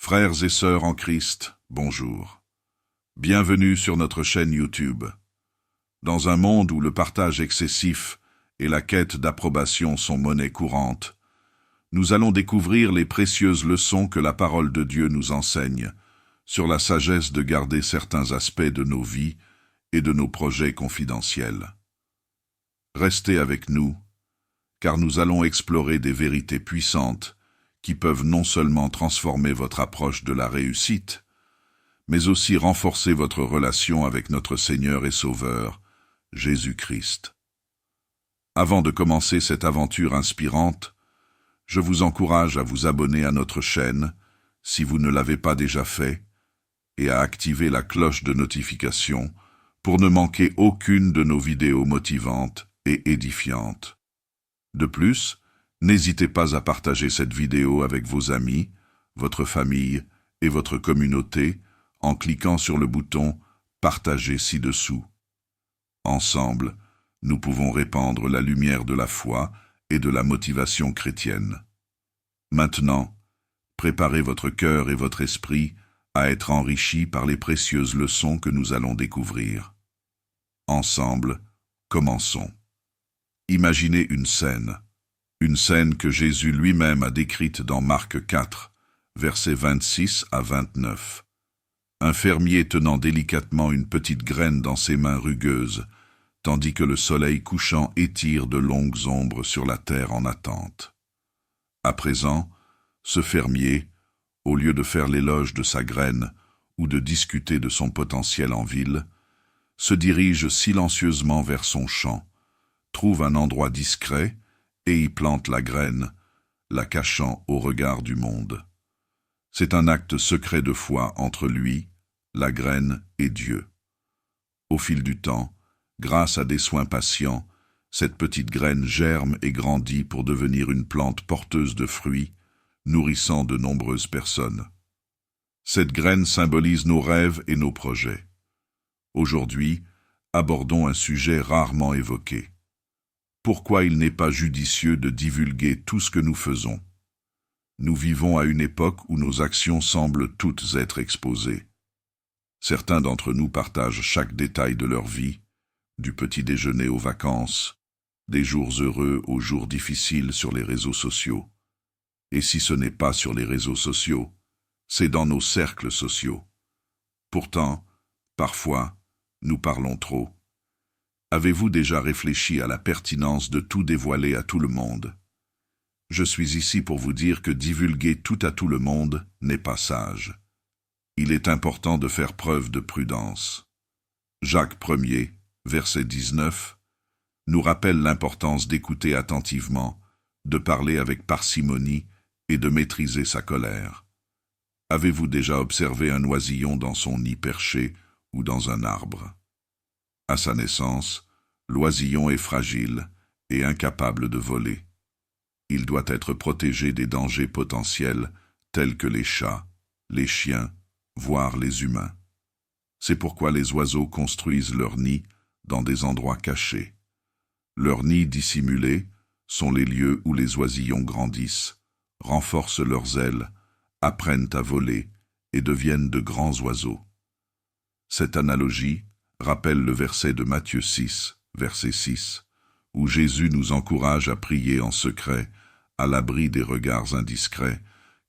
Frères et sœurs en Christ, bonjour. Bienvenue sur notre chaîne YouTube. Dans un monde où le partage excessif et la quête d'approbation sont monnaie courante, nous allons découvrir les précieuses leçons que la parole de Dieu nous enseigne sur la sagesse de garder certains aspects de nos vies et de nos projets confidentiels. Restez avec nous, car nous allons explorer des vérités puissantes qui peuvent non seulement transformer votre approche de la réussite, mais aussi renforcer votre relation avec notre Seigneur et Sauveur, Jésus-Christ. Avant de commencer cette aventure inspirante, je vous encourage à vous abonner à notre chaîne, si vous ne l'avez pas déjà fait, et à activer la cloche de notification pour ne manquer aucune de nos vidéos motivantes et édifiantes. De plus, n'hésitez pas à partager cette vidéo avec vos amis, votre famille et votre communauté en cliquant sur le bouton « Partager » ci-dessous. Ensemble, nous pouvons répandre la lumière de la foi et de la motivation chrétienne. Maintenant, préparez votre cœur et votre esprit à être enrichis par les précieuses leçons que nous allons découvrir. Ensemble, commençons. Imaginez une scène que Jésus lui-même a décrite dans Marc 4, versets 26 à 29. Un fermier tenant délicatement une petite graine dans ses mains rugueuses, tandis que le soleil couchant étire de longues ombres sur la terre en attente. À présent, ce fermier, au lieu de faire l'éloge de sa graine ou de discuter de son potentiel en ville, se dirige silencieusement vers son champ, trouve un endroit discret et y plante la graine, la cachant au regard du monde. C'est un acte secret de foi entre lui, la graine et Dieu. Au fil du temps, grâce à des soins patients, cette petite graine germe et grandit pour devenir une plante porteuse de fruits, nourrissant de nombreuses personnes. Cette graine symbolise nos rêves et nos projets. Aujourd'hui, abordons un sujet rarement évoqué. Pourquoi il n'est pas judicieux de divulguer tout ce que nous faisons? Nous vivons à une époque où nos actions semblent toutes être exposées. Certains d'entre nous partagent chaque détail de leur vie, du petit déjeuner aux vacances, des jours heureux aux jours difficiles sur les réseaux sociaux. Et si ce n'est pas sur les réseaux sociaux, c'est dans nos cercles sociaux. Pourtant, parfois, nous parlons trop. Avez-vous déjà réfléchi à la pertinence de tout dévoiler à tout le monde? Je suis ici pour vous dire que divulguer tout à tout le monde n'est pas sage. Il est important de faire preuve de prudence. Jacques 1er, verset 19, nous rappelle l'importance d'écouter attentivement, de parler avec parcimonie et de maîtriser sa colère. Avez-vous déjà observé un oisillon dans son nid perché ou dans un arbre? À sa naissance, l'oisillon est fragile et incapable de voler. Il doit être protégé des dangers potentiels tels que les chats, les chiens, voire les humains. C'est pourquoi les oiseaux construisent leurs nids dans des endroits cachés. Leurs nids dissimulés sont les lieux où les oisillons grandissent, renforcent leurs ailes, apprennent à voler et deviennent de grands oiseaux. Cette analogie rappelle le verset de Matthieu 6, verset 6, où Jésus nous encourage à prier en secret, à l'abri des regards indiscrets,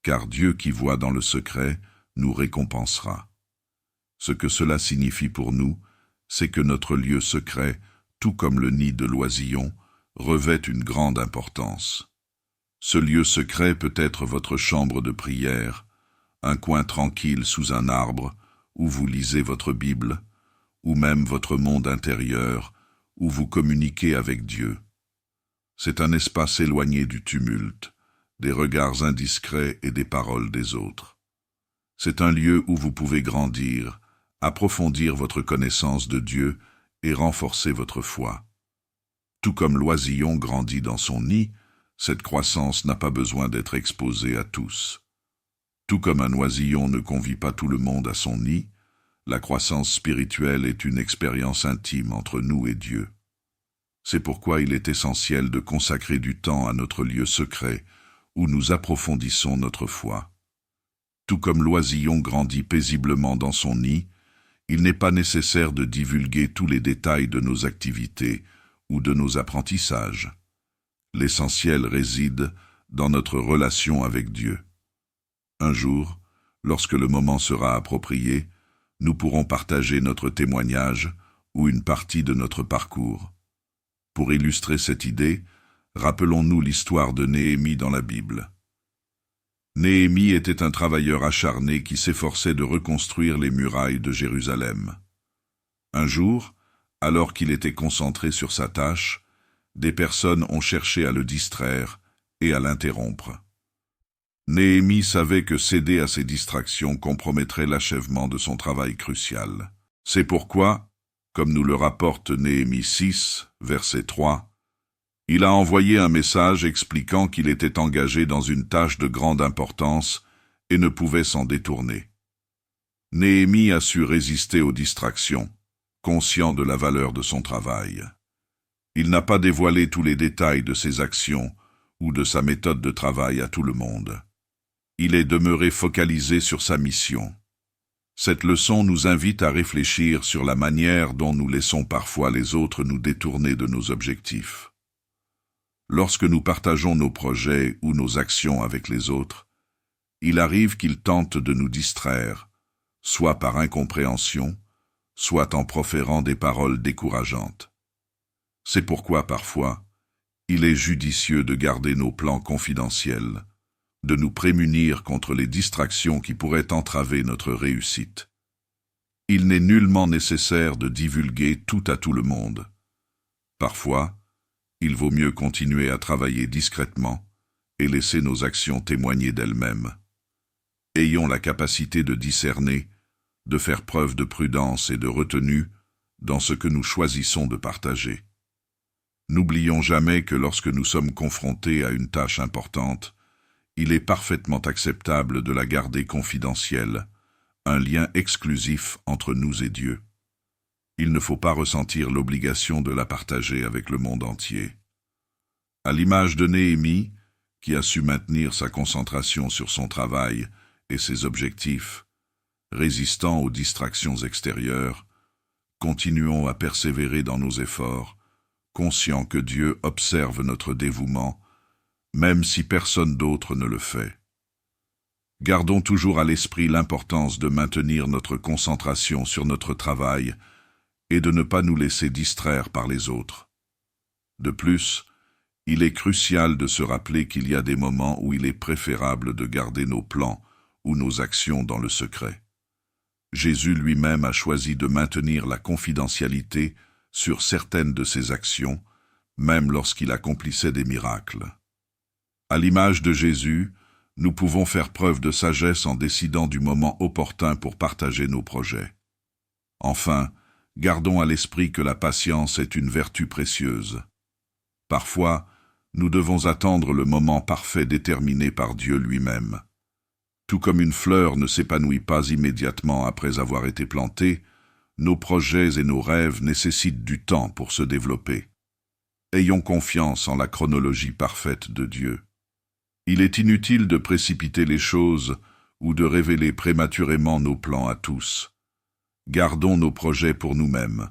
car Dieu qui voit dans le secret nous récompensera. Ce que cela signifie pour nous, c'est que notre lieu secret, tout comme le nid de l'oisillon, revêt une grande importance. Ce lieu secret peut être votre chambre de prière, un coin tranquille sous un arbre, où vous lisez votre Bible, ou même votre monde intérieur, où vous communiquez avec Dieu. C'est un espace éloigné du tumulte, des regards indiscrets et des paroles des autres. C'est un lieu où vous pouvez grandir, approfondir votre connaissance de Dieu et renforcer votre foi. Tout comme l'oisillon grandit dans son nid, cette croissance n'a pas besoin d'être exposée à tous. Tout comme un oisillon ne convie pas tout le monde à son nid, la croissance spirituelle est une expérience intime entre nous et Dieu. C'est pourquoi il est essentiel de consacrer du temps à notre lieu secret, où nous approfondissons notre foi. Tout comme l'oisillon grandit paisiblement dans son nid, il n'est pas nécessaire de divulguer tous les détails de nos activités ou de nos apprentissages. L'essentiel réside dans notre relation avec Dieu. Un jour, lorsque le moment sera approprié, nous pourrons partager notre témoignage ou une partie de notre parcours. Pour illustrer cette idée, rappelons-nous l'histoire de Néhémie dans la Bible. Néhémie était un travailleur acharné qui s'efforçait de reconstruire les murailles de Jérusalem. Un jour, alors qu'il était concentré sur sa tâche, des personnes ont cherché à le distraire et à l'interrompre. Néhémie savait que céder à ces distractions compromettrait l'achèvement de son travail crucial. C'est pourquoi, comme nous le rapporte Néhémie 6, verset 3, il a envoyé un message expliquant qu'il était engagé dans une tâche de grande importance et ne pouvait s'en détourner. Néhémie a su résister aux distractions, conscient de la valeur de son travail. Il n'a pas dévoilé tous les détails de ses actions ou de sa méthode de travail à tout le monde. Il est demeuré focalisé sur sa mission. Cette leçon nous invite à réfléchir sur la manière dont nous laissons parfois les autres nous détourner de nos objectifs. Lorsque nous partageons nos projets ou nos actions avec les autres, il arrive qu'ils tentent de nous distraire, soit par incompréhension, soit en proférant des paroles décourageantes. C'est pourquoi, parfois, il est judicieux de garder nos plans confidentiels, de nous prémunir contre les distractions qui pourraient entraver notre réussite. Il n'est nullement nécessaire de divulguer tout à tout le monde. Parfois, il vaut mieux continuer à travailler discrètement et laisser nos actions témoigner d'elles-mêmes. Ayons la capacité de discerner, de faire preuve de prudence et de retenue dans ce que nous choisissons de partager. N'oublions jamais que lorsque nous sommes confrontés à une tâche importante, il est parfaitement acceptable de la garder confidentielle, un lien exclusif entre nous et Dieu. Il ne faut pas ressentir l'obligation de la partager avec le monde entier. À l'image de Néhémie, qui a su maintenir sa concentration sur son travail et ses objectifs, résistant aux distractions extérieures, continuons à persévérer dans nos efforts, conscients que Dieu observe notre dévouement, même si personne d'autre ne le fait. Gardons toujours à l'esprit l'importance de maintenir notre concentration sur notre travail et de ne pas nous laisser distraire par les autres. De plus, il est crucial de se rappeler qu'il y a des moments où il est préférable de garder nos plans ou nos actions dans le secret. Jésus lui-même a choisi de maintenir la confidentialité sur certaines de ses actions, même lorsqu'il accomplissait des miracles. À l'image de Jésus, nous pouvons faire preuve de sagesse en décidant du moment opportun pour partager nos projets. Enfin, gardons à l'esprit que la patience est une vertu précieuse. Parfois, nous devons attendre le moment parfait déterminé par Dieu lui-même. Tout comme une fleur ne s'épanouit pas immédiatement après avoir été plantée, nos projets et nos rêves nécessitent du temps pour se développer. Ayons confiance en la chronologie parfaite de Dieu. Il est inutile de précipiter les choses ou de révéler prématurément nos plans à tous. Gardons nos projets pour nous-mêmes,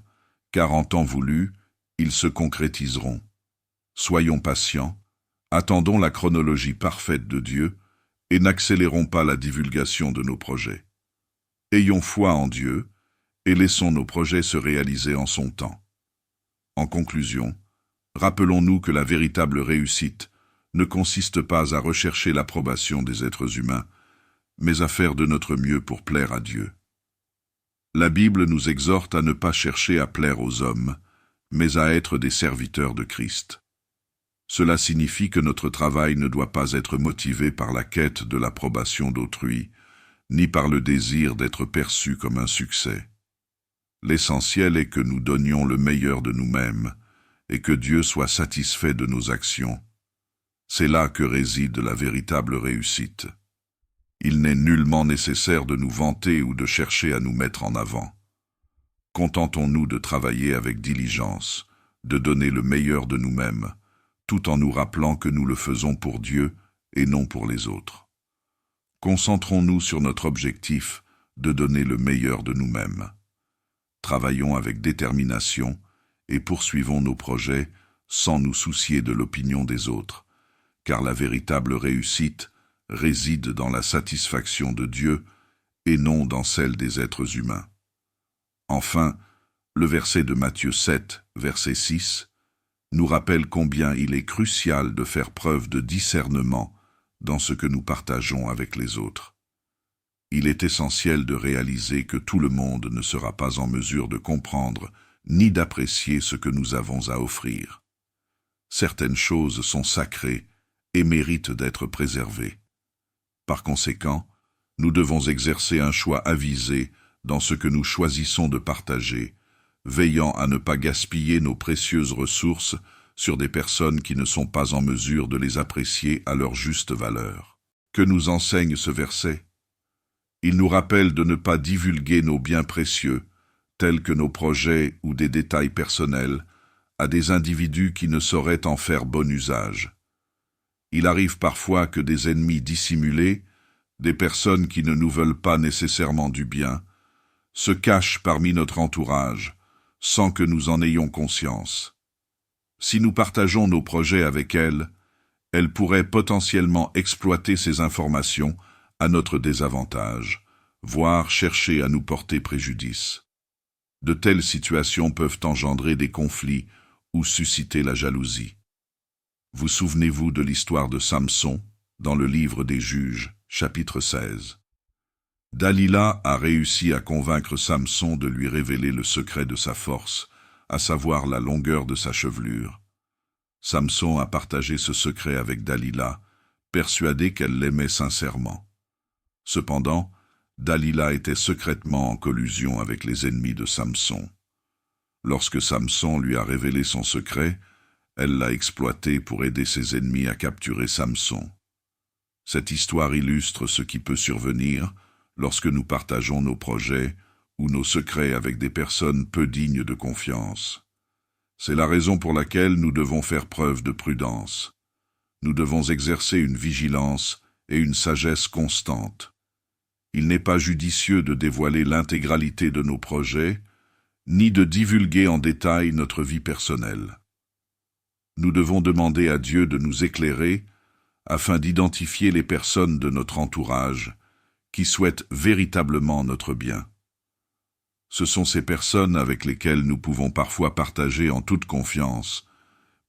car en temps voulu, ils se concrétiseront. Soyons patients, attendons la chronologie parfaite de Dieu et n'accélérons pas la divulgation de nos projets. Ayons foi en Dieu et laissons nos projets se réaliser en son temps. En conclusion, rappelons-nous que la véritable réussite ne consiste pas à rechercher l'approbation des êtres humains, mais à faire de notre mieux pour plaire à Dieu. La Bible nous exhorte à ne pas chercher à plaire aux hommes, mais à être des serviteurs de Christ. Cela signifie que notre travail ne doit pas être motivé par la quête de l'approbation d'autrui, ni par le désir d'être perçu comme un succès. L'essentiel est que nous donnions le meilleur de nous-mêmes et que Dieu soit satisfait de nos actions. C'est là que réside la véritable réussite. Il n'est nullement nécessaire de nous vanter ou de chercher à nous mettre en avant. Contentons-nous de travailler avec diligence, de donner le meilleur de nous-mêmes, tout en nous rappelant que nous le faisons pour Dieu et non pour les autres. Concentrons-nous sur notre objectif de donner le meilleur de nous-mêmes. Travaillons avec détermination et poursuivons nos projets sans nous soucier de l'opinion des autres, car la véritable réussite réside dans la satisfaction de Dieu et non dans celle des êtres humains. Enfin, le verset de Matthieu 7, verset 6, nous rappelle combien il est crucial de faire preuve de discernement dans ce que nous partageons avec les autres. Il est essentiel de réaliser que tout le monde ne sera pas en mesure de comprendre ni d'apprécier ce que nous avons à offrir. Certaines choses sont sacrées et méritent d'être préservées. Par conséquent, nous devons exercer un choix avisé dans ce que nous choisissons de partager, veillant à ne pas gaspiller nos précieuses ressources sur des personnes qui ne sont pas en mesure de les apprécier à leur juste valeur. Que nous enseigne ce verset? Il nous rappelle de ne pas divulguer nos biens précieux, tels que nos projets ou des détails personnels, à des individus qui ne sauraient en faire bon usage. Il arrive parfois que des ennemis dissimulés, des personnes qui ne nous veulent pas nécessairement du bien, se cachent parmi notre entourage, sans que nous en ayons conscience. Si nous partageons nos projets avec elles, elles pourraient potentiellement exploiter ces informations à notre désavantage, voire chercher à nous porter préjudice. De telles situations peuvent engendrer des conflits ou susciter la jalousie. Vous souvenez-vous de l'histoire de Samson, dans le livre des Juges, chapitre 16. Dalila a réussi à convaincre Samson de lui révéler le secret de sa force, à savoir la longueur de sa chevelure. Samson a partagé ce secret avec Dalila, persuadé qu'elle l'aimait sincèrement. Cependant, Dalila était secrètement en collusion avec les ennemis de Samson. Lorsque Samson lui a révélé son secret, elle l'a exploité pour aider ses ennemis à capturer Samson. Cette histoire illustre ce qui peut survenir lorsque nous partageons nos projets ou nos secrets avec des personnes peu dignes de confiance. C'est la raison pour laquelle nous devons faire preuve de prudence. Nous devons exercer une vigilance et une sagesse constante. Il n'est pas judicieux de dévoiler l'intégralité de nos projets, ni de divulguer en détail notre vie personnelle. Nous devons demander à Dieu de nous éclairer afin d'identifier les personnes de notre entourage qui souhaitent véritablement notre bien. Ce sont ces personnes avec lesquelles nous pouvons parfois partager en toute confiance,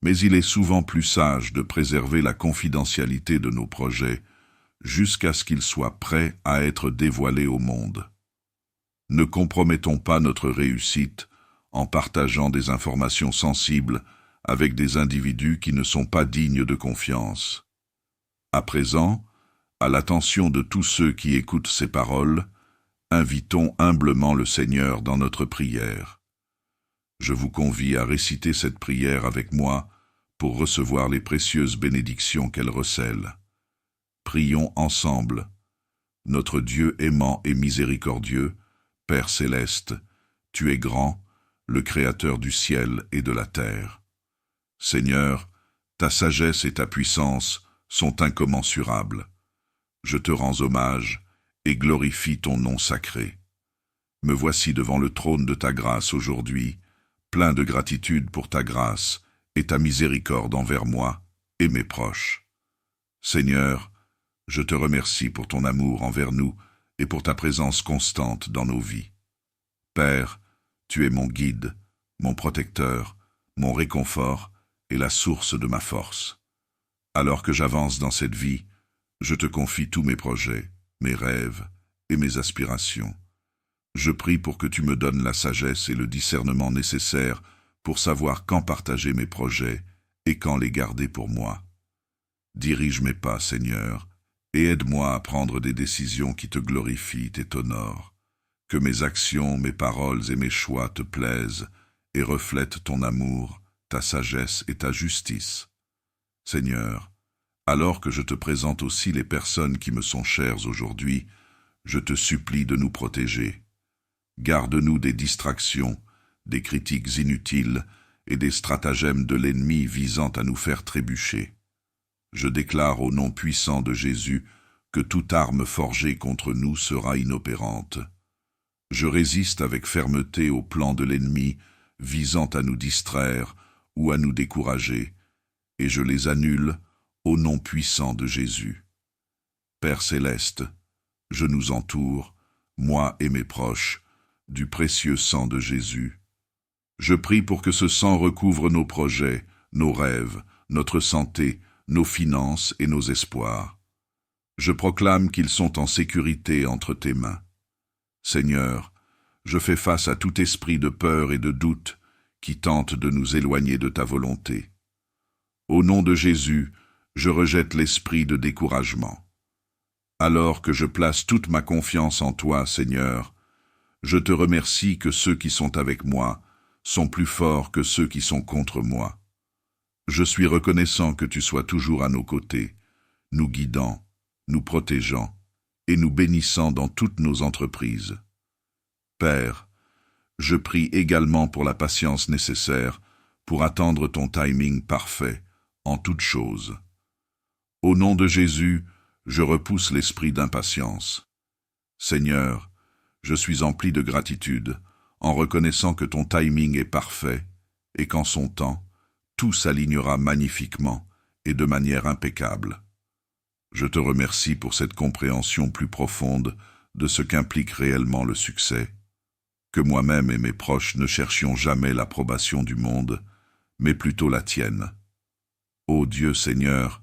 mais il est souvent plus sage de préserver la confidentialité de nos projets jusqu'à ce qu'ils soient prêts à être dévoilés au monde. Ne compromettons pas notre réussite en partageant des informations sensibles avec des individus qui ne sont pas dignes de confiance. À présent, à l'attention de tous ceux qui écoutent ces paroles, invitons humblement le Seigneur dans notre prière. Je vous convie à réciter cette prière avec moi pour recevoir les précieuses bénédictions qu'elle recèle. Prions ensemble. Notre Dieu aimant et miséricordieux, Père céleste, tu es grand, le Créateur du ciel et de la terre. Seigneur, ta sagesse et ta puissance sont incommensurables. Je te rends hommage et glorifie ton nom sacré. Me voici devant le trône de ta grâce aujourd'hui, plein de gratitude pour ta grâce et ta miséricorde envers moi et mes proches. Seigneur, je te remercie pour ton amour envers nous et pour ta présence constante dans nos vies. Père, tu es mon guide, mon protecteur, mon réconfort et la source de ma force. Alors que j'avance dans cette vie, je te confie tous mes projets, mes rêves et mes aspirations. Je prie pour que tu me donnes la sagesse et le discernement nécessaires pour savoir quand partager mes projets et quand les garder pour moi. Dirige mes pas, Seigneur, et aide-moi à prendre des décisions qui te glorifient et t'honorent. Que mes actions, mes paroles et mes choix te plaisent et reflètent ton amour, ta sagesse et ta justice. Seigneur, alors que je te présente aussi les personnes qui me sont chères aujourd'hui, je te supplie de nous protéger. Garde-nous des distractions, des critiques inutiles et des stratagèmes de l'ennemi visant à nous faire trébucher. Je déclare au nom puissant de Jésus que toute arme forgée contre nous sera inopérante. Je résiste avec fermeté aux plans de l'ennemi visant à nous distraire ou à nous décourager, et je les annule au nom puissant de Jésus. Père céleste, je nous entoure, moi et mes proches, du précieux sang de Jésus. Je prie pour que ce sang recouvre nos projets, nos rêves, notre santé, nos finances et nos espoirs. Je proclame qu'ils sont en sécurité entre tes mains. Seigneur, je fais face à tout esprit de peur et de doute qui tente de nous éloigner de ta volonté. Au nom de Jésus, je rejette l'esprit de découragement. Alors que je place toute ma confiance en toi, Seigneur, je te remercie que ceux qui sont avec moi sont plus forts que ceux qui sont contre moi. Je suis reconnaissant que tu sois toujours à nos côtés, nous guidant, nous protégeant et nous bénissant dans toutes nos entreprises. Père, je prie également pour la patience nécessaire pour attendre ton timing parfait en toutes choses. Au nom de Jésus, je repousse l'esprit d'impatience. Seigneur, je suis empli de gratitude en reconnaissant que ton timing est parfait et qu'en son temps, tout s'alignera magnifiquement et de manière impeccable. Je te remercie pour cette compréhension plus profonde de ce qu'implique réellement le succès. Que moi-même et mes proches ne cherchions jamais l'approbation du monde, mais plutôt la tienne. Ô Dieu Seigneur,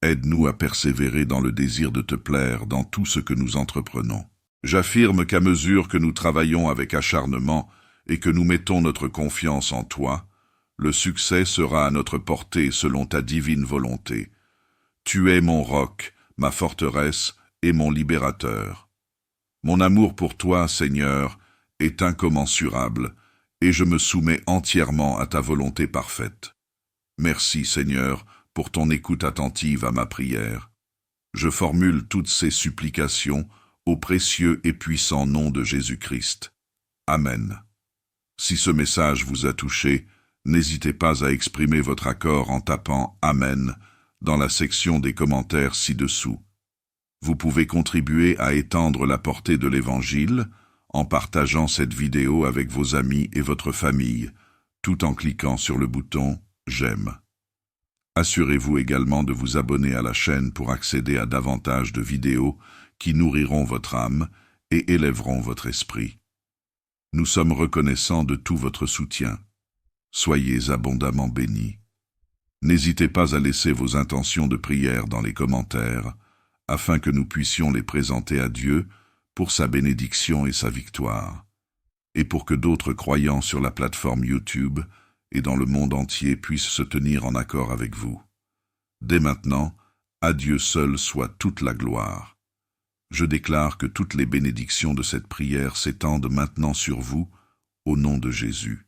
aide-nous à persévérer dans le désir de te plaire dans tout ce que nous entreprenons. J'affirme qu'à mesure que nous travaillons avec acharnement et que nous mettons notre confiance en toi, le succès sera à notre portée selon ta divine volonté. Tu es mon roc, ma forteresse et mon libérateur. Mon amour pour toi, Seigneur, est incommensurable, et je me soumets entièrement à ta volonté parfaite. Merci, Seigneur, pour ton écoute attentive à ma prière. Je formule toutes ces supplications au précieux et puissant nom de Jésus-Christ. Amen. Si ce message vous a touché, n'hésitez pas à exprimer votre accord en tapant « Amen » dans la section des commentaires ci-dessous. Vous pouvez contribuer à étendre la portée de l'Évangile en partageant cette vidéo avec vos amis et votre famille, tout en cliquant sur le bouton « J'aime ». Assurez-vous également de vous abonner à la chaîne pour accéder à davantage de vidéos qui nourriront votre âme et élèveront votre esprit. Nous sommes reconnaissants de tout votre soutien. Soyez abondamment bénis. N'hésitez pas à laisser vos intentions de prière dans les commentaires, afin que nous puissions les présenter à Dieu pour sa bénédiction et sa victoire, et pour que d'autres croyants sur la plateforme YouTube et dans le monde entier puissent se tenir en accord avec vous. Dès maintenant, à Dieu seul soit toute la gloire. Je déclare que toutes les bénédictions de cette prière s'étendent maintenant sur vous, au nom de Jésus.